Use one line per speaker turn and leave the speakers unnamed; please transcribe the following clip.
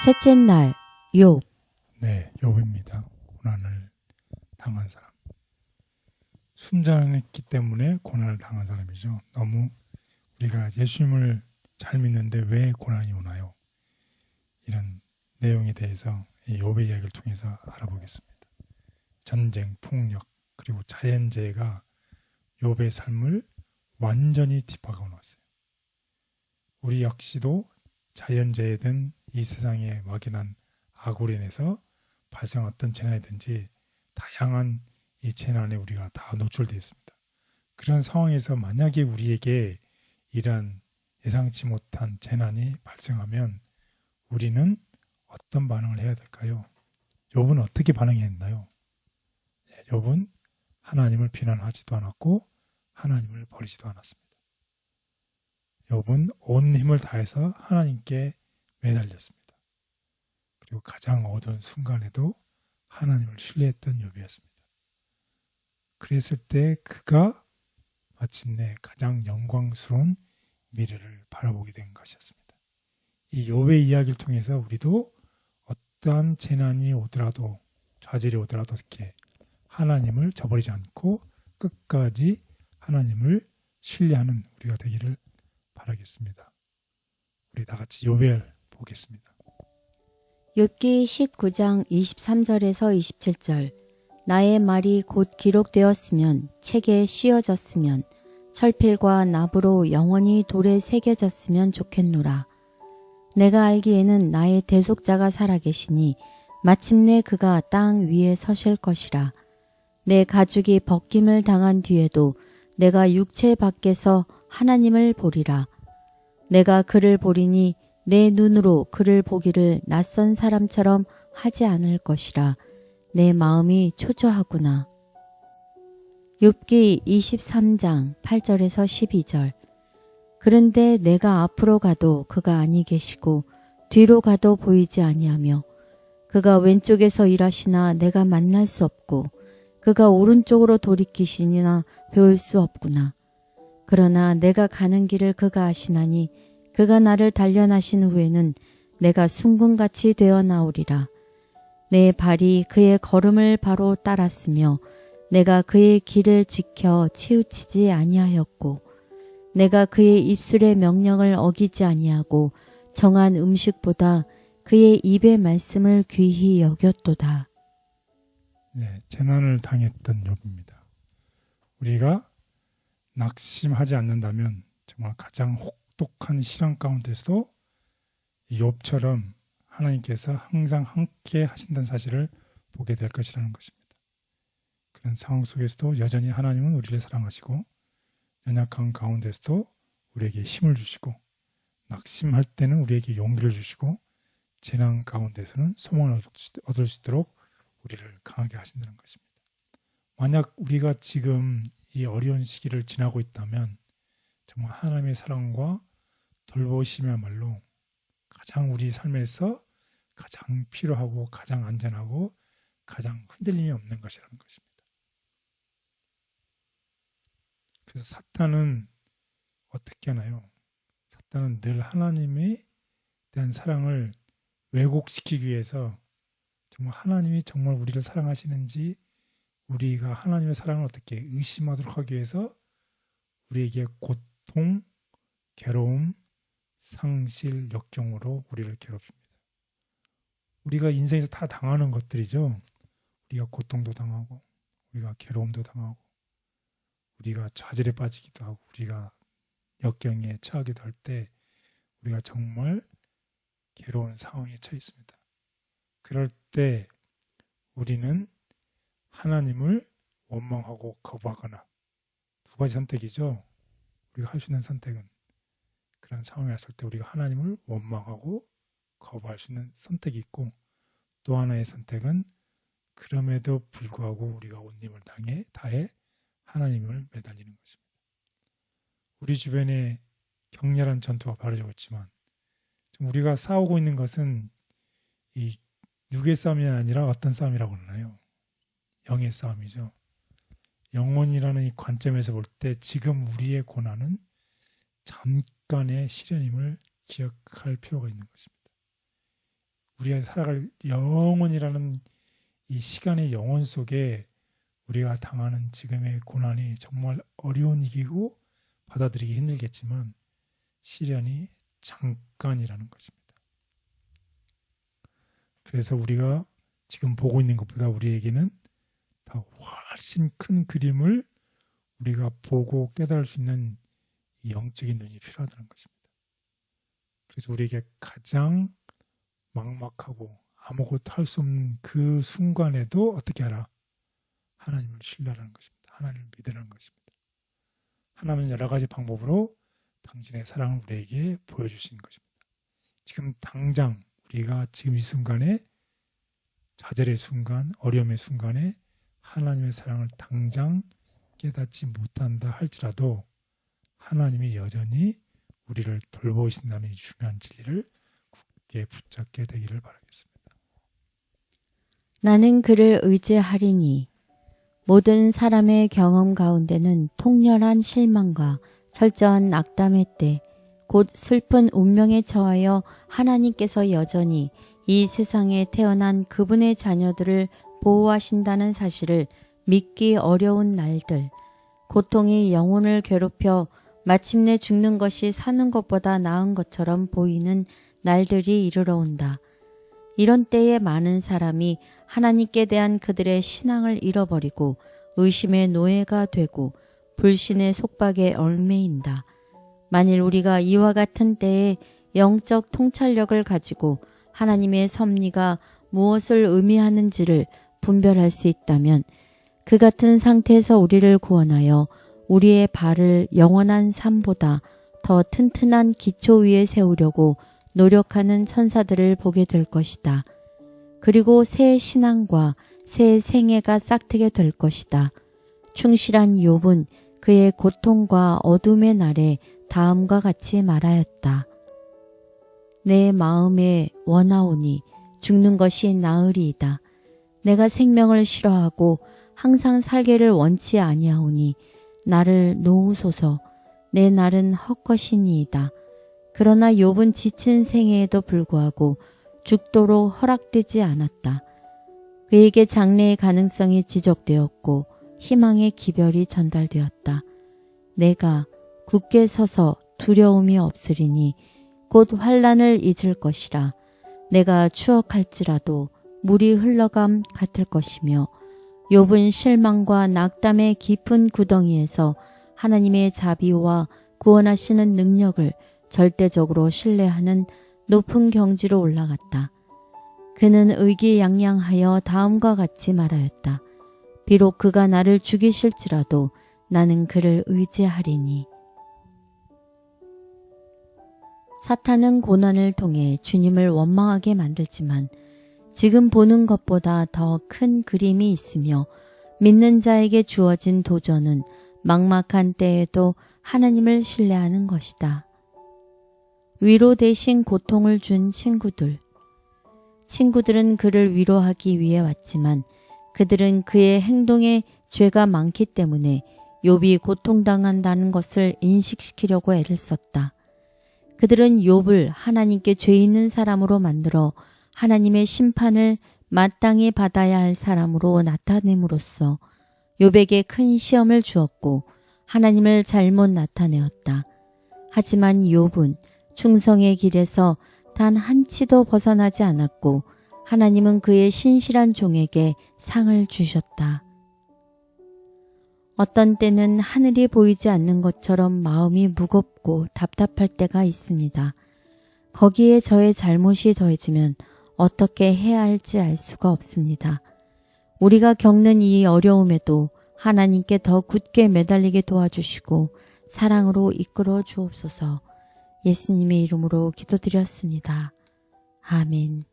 셋째 날, 욥.
네, 욥입니다. 고난을 당한 사람. 순전했기 때문에 고난을 당한 사람이죠. 너무 우리가 예수님을 잘 믿는데 왜 고난이 오나요? 이런 내용에 대해서 이 욥의 이야기를 통해서 알아보겠습니다. 전쟁, 폭력, 그리고 자연재해가 욥의 삶을 완전히 뒷바꿔 놓았어요. 우리 역시도 자연재해든 이 세상에 막연한 악으로 인해서 발생한 어떤 재난이든지 다양한 이 재난에 우리가 다 노출되어 있습니다. 그런 상황에서 만약에 우리에게 이런 예상치 못한 재난이 발생하면 우리는 어떤 반응을 해야 될까요? 욥은 어떻게 반응했나요? 욥은 하나님을 비난하지도 않았고 하나님을 버리지도 않았습니다. 욥은 온 힘을 다해서 하나님께 매달렸습니다. 그리고 가장 어두운 순간에도 하나님을 신뢰했던 욥이었습니다. 그랬을 때 그가 마침내 가장 영광스러운 미래를 바라보게 된 것이었습니다. 이 욥의 이야기를 통해서 우리도 어떠한 재난이 오더라도 좌절이 오더라도 이렇게 하나님을 저버리지 않고 끝까지 하나님을 신뢰하는 우리가 되기를 바라겠습니다. 우리 다 같이 욥을 보겠습니다.
욥기 19장 23절에서 27절. 나의 말이 곧 기록되었으면 책에 씌어졌으면 철필과 납으로 영원히 돌에 새겨졌으면 좋겠노라. 내가 알기에는 나의 대속자가 살아계시니 마침내 그가 땅 위에 서실 것이라. 내 가죽이 벗김을 당한 뒤에도 내가 육체 밖에서 하나님을 보리라. 내가 그를 보리니 내 눈으로 그를 보기를 낯선 사람처럼 하지 않을 것이라. 내 마음이 초조하구나. 욥기 23장 8절에서 12절. 그런데 내가 앞으로 가도 그가 아니 계시고 뒤로 가도 보이지 아니하며 그가 왼쪽에서 일하시나 내가 만날 수 없고 그가 오른쪽으로 돌이키시니나 배울 수 없구나. 그러나 내가 가는 길을 그가 아시나니 그가 나를 단련하신 후에는 내가 순금같이 되어 나오리라. 내 발이 그의 걸음을 바로 따랐으며 내가 그의 길을 지켜 치우치지 아니하였고 내가 그의 입술의 명령을 어기지 아니하고 정한 음식보다 그의 입의 말씀을 귀히 여겼도다.
네, 재난을 당했던 욥입니다. 우리가 낙심하지 않는다면 정말 가장 혹독한 시련 가운데서도 욥처럼 하나님께서 항상 함께 하신다는 사실을 보게 될 것이라는 것입니다. 그런 상황 속에서도 여전히 하나님은 우리를 사랑하시고 연약한 가운데서도 우리에게 힘을 주시고 낙심할 때는 우리에게 용기를 주시고 재난 가운데서는 소망을 얻을 수 있도록 우리를 강하게 하신다는 것입니다. 만약 우리가 지금 이 어려운 시기를 지나고 있다면 정말 하나님의 사랑과 돌보심이야말로 가장 우리 삶에서 가장 필요하고 가장 안전하고 가장 흔들림이 없는 것이라는 것입니다. 그래서 사탄은 어떻게 하나요? 사탄은 늘 하나님에 대한 사랑을 왜곡시키기 위해서 정말 하나님이 정말 우리를 사랑하시는지 우리가 하나님의 사랑을 어떻게 의심하도록 하기 위해서 우리에게 고통, 괴로움, 상실, 역경으로 우리를 괴롭힙니다. 우리가 인생에서 다 당하는 것들이죠. 우리가 고통도 당하고 우리가 괴로움도 당하고 우리가 좌절에 빠지기도 하고 우리가 역경에 처하기도 할 때 우리가 정말 괴로운 상황에 처해 있습니다. 그럴 때 우리는 하나님을 원망하고 거부하거나 두 가지 선택이죠. 우리가 할 수 있는 선택은 그런 상황에 왔을 때 우리가 하나님을 원망하고 거부할 수 있는 선택이 있고 또 하나의 선택은 그럼에도 불구하고 우리가 온 힘을 다해 하나님을 매달리는 것입니다. 우리 주변에 격렬한 전투가 벌어지고 있지만 우리가 싸우고 있는 것은 이 육의 싸움이 아니라 어떤 싸움이라고 하나요? 영의 싸움이죠. 영혼이라는 이 관점에서 볼 때 지금 우리의 고난은 잠깐의 시련임을 기억할 필요가 있는 것입니다. 우리가 살아갈 영원이라는 이 시간의 영혼 속에 우리가 당하는 지금의 고난이 정말 어려운 일이고 받아들이기 힘들겠지만 시련이 잠깐이라는 것입니다. 그래서 우리가 지금 보고 있는 것보다 우리에게는 더 훨씬 큰 그림을 우리가 보고 깨달을 수 있는 이 영적인 눈이 필요하다는 것입니다. 그래서 우리에게 가장 막막하고 아무것도 할 수 없는 그 순간에도 어떻게 하라? 하나님을 신뢰하라는 것입니다. 하나님을 믿으라는 것입니다. 하나님은 여러 가지 방법으로 당신의 사랑을 우리에게 보여주시는 것입니다. 지금 당장 우리가 지금 이 순간에 좌절의 순간, 어려움의 순간에 하나님의 사랑을 당장 깨닫지 못한다 할지라도 하나님이 여전히 우리를 돌보신다는 이 중요한 진리를 굳게 붙잡게 되기를 바라겠습니다.
나는 그를 의지하리니 모든 사람의 경험 가운데는 통렬한 실망과 철저한 낙담의 때 곧 슬픈 운명에 처하여 하나님께서 여전히 이 세상에 태어난 그분의 자녀들을 보호하신다는 사실을 믿기 어려운 날들, 고통이 영혼을 괴롭혀 마침내 죽는 것이 사는 것보다 나은 것처럼 보이는 날들이 이르러 온다. 이런 때에 많은 사람이 하나님께 대한 그들의 신앙을 잃어버리고 의심의 노예가 되고 불신의 속박에 얽매인다. 만일 우리가 이와 같은 때에 영적 통찰력을 가지고 하나님의 섭리가 무엇을 의미하는지를 분별할 수 있다면 그 같은 상태에서 우리를 구원하여 우리의 발을 영원한 삶보다 더 튼튼한 기초 위에 세우려고 노력하는 천사들을 보게 될 것이다. 그리고 새 신앙과 새 생애가 싹트게 될 것이다. 충실한 욥은 그의 고통과 어둠의 날에 다음과 같이 말하였다. 내 마음에 원하오니 죽는 것이 나으리이다. 내가 생명을 싫어하고 항상 살기를 원치 아니하오니 나를 놓으소서. 내 날은 헛것이니이다. 그러나 욥은 지친 생애에도 불구하고 죽도록 허락되지 않았다. 그에게 장래의 가능성이 지적되었고 희망의 기별이 전달되었다. 내가 굳게 서서 두려움이 없으리니 곧 환난을 잊을 것이라. 내가 추억할지라도 물이 흘러감 같을 것이며 욥은 실망과 낙담의 깊은 구덩이에서 하나님의 자비와 구원하시는 능력을 절대적으로 신뢰하는 높은 경지로 올라갔다. 그는 의기양양하여 다음과 같이 말하였다. 비록 그가 나를 죽이실지라도 나는 그를 의지하리니. 사탄은 고난을 통해 주님을 원망하게 만들지만 지금 보는 것보다 더 큰 그림이 있으며 믿는 자에게 주어진 도전은 막막한 때에도 하나님을 신뢰하는 것이다. 위로 대신 고통을 준 친구들. 친구들은 그를 위로하기 위해 왔지만 그들은 그의 행동에 죄가 많기 때문에 욥이 고통당한다는 것을 인식시키려고 애를 썼다. 그들은 욥을 하나님께 죄 있는 사람으로 만들어 하나님의 심판을 마땅히 받아야 할 사람으로 나타냄으로써 욥에게 큰 시험을 주었고 하나님을 잘못 나타내었다. 하지만 욥은 충성의 길에서 단 한 치도 벗어나지 않았고 하나님은 그의 신실한 종에게 상을 주셨다. 어떤 때는 하늘이 보이지 않는 것처럼 마음이 무겁고 답답할 때가 있습니다. 거기에 저의 잘못이 더해지면 어떻게 해야 할지 알 수가 없습니다. 우리가 겪는 이 어려움에도 하나님께 더 굳게 매달리게 도와주시고 사랑으로 이끌어 주옵소서. 예수님의 이름으로 기도드렸습니다. 아멘.